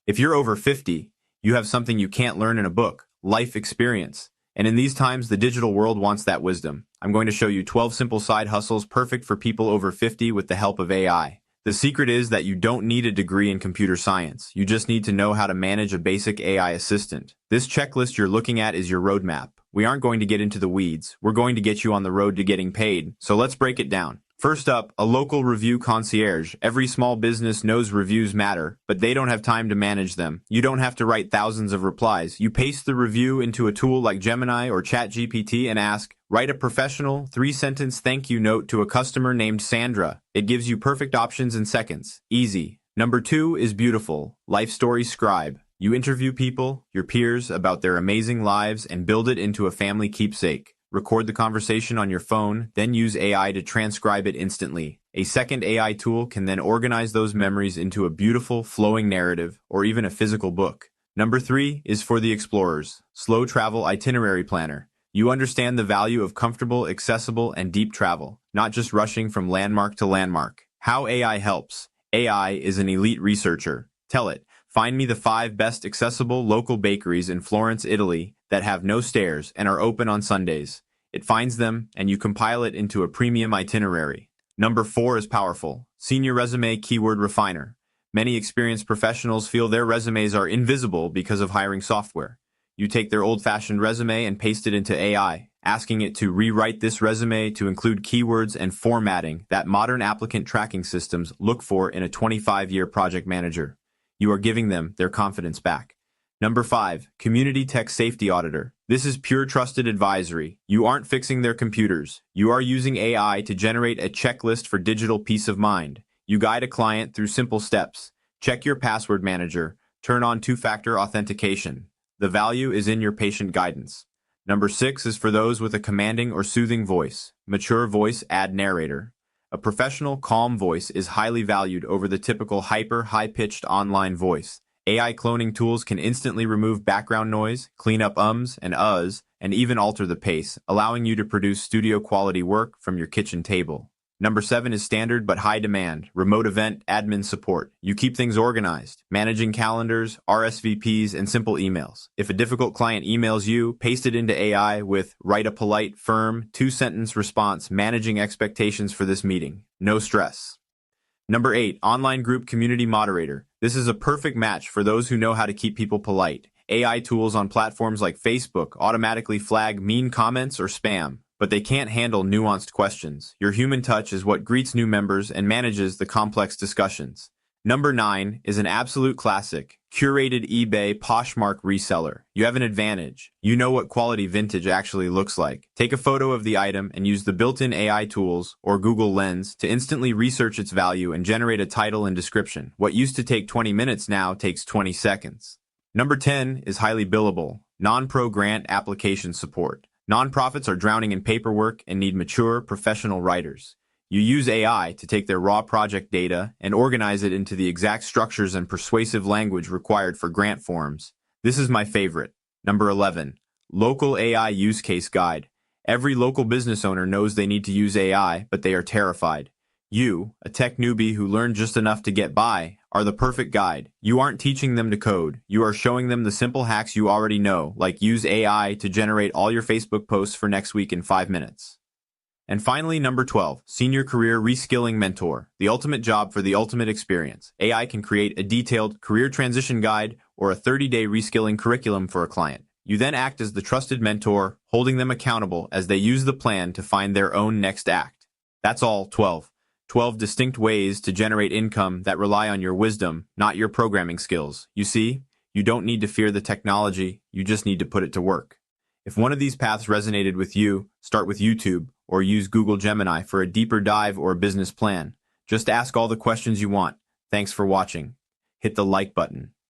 If you're over 50, you have something you can't learn in a book, life experience. And in these times, the digital world wants that wisdom. I'm going to show you 12 simple side hustles perfect for people over 50 with the help of AI. The secret is that you don't need a degree in computer science. You just need to know how to manage a basic AI assistant. This checklist you're looking at is your roadmap. We aren't going to get into the weeds. We're going to get you on the road to getting paid. So let's break it down. First up, a local review concierge. Every small business knows reviews matter, but they don't have time to manage them. You don't have to write thousands of replies. You paste the review into a tool like Gemini or ChatGPT and ask, write a professional, 3-sentence thank you note to a customer named Sandra. It gives you perfect options in seconds. Easy. Number 2 is beautiful. Life story Scribe. You interview people, your peers, about their amazing lives and build it into a family keepsake. Record the conversation on your phone, then use AI to transcribe it instantly. A second AI tool can then organize those memories into a beautiful, flowing narrative or even a physical book. Number 3 is for the explorers. Slow travel itinerary planner. You understand the value of comfortable, accessible, and deep travel, not just rushing from landmark to landmark. How AI helps. AI is an elite researcher. Tell it, find me the 5 best accessible local bakeries in Florence, Italy that have no stairs and are open on Sundays. It finds them, and you compile it into a premium itinerary. Number 4 is powerful. Senior resume keyword refiner. Many experienced professionals feel their resumes are invisible because of hiring software. You take their old-fashioned resume and paste it into AI, asking it to rewrite this resume to include keywords and formatting that modern applicant tracking systems look for in a 25-year project manager. You are giving them their confidence back. Number 5, Community Tech Safety Auditor. This is pure trusted advisory. You aren't fixing their computers. You are using AI to generate a checklist for digital peace of mind. You guide a client through simple steps. Check your password manager. Turn on two-factor authentication. The value is in your patient guidance. Number 6 is for those with a commanding or soothing voice. Mature voice add narrator. A professional, calm voice is highly valued over the typical high-pitched online voice. AI cloning tools can instantly remove background noise, clean up ums and uhs, and even alter the pace, allowing you to produce studio-quality work from your kitchen table. Number 7 is standard but high demand, remote event admin support. You keep things organized, managing calendars, RSVPs, and simple emails. If a difficult client emails you, paste it into AI with write a polite, firm, 2-sentence response managing expectations for this meeting. No stress. Number 8, online group community moderator. This is a perfect match for those who know how to keep people polite. AI tools on platforms like Facebook automatically flag mean comments or spam, but they can't handle nuanced questions. Your human touch is what greets new members and manages the complex discussions. Number 9 is an absolute classic, curated eBay Poshmark reseller. You have an advantage. You know what quality vintage actually looks like. Take a photo of the item and use the built-in AI tools or Google Lens to instantly research its value and generate a title and description. What used to take 20 minutes now takes 20 seconds. Number 10 is highly billable, non-pro grant application support. Nonprofits are drowning in paperwork and need mature, professional writers. You use AI to take their raw project data and organize it into the exact structures and persuasive language required for grant forms. This is my favorite. Number 11, Local AI Use Case Guide. Every local business owner knows they need to use AI, but they are terrified. You, a tech newbie who learned just enough to get by, are the perfect guide. You aren't teaching them to code. You are showing them the simple hacks you already know, like use AI to generate all your Facebook posts for next week in 5 minutes. And finally, number 12, Senior Career Reskilling Mentor, the ultimate job for the ultimate experience. AI can create a detailed career transition guide or a 30-day reskilling curriculum for a client. You then act as the trusted mentor, holding them accountable as they use the plan to find their own next act. That's all 12. 12 distinct ways to generate income that rely on your wisdom, not your programming skills. You see, you don't need to fear the technology, you just need to put it to work. If one of these paths resonated with you, start with YouTube or use Google Gemini for a deeper dive or a business plan. Just ask all the questions you want. Thanks for watching. Hit the like button.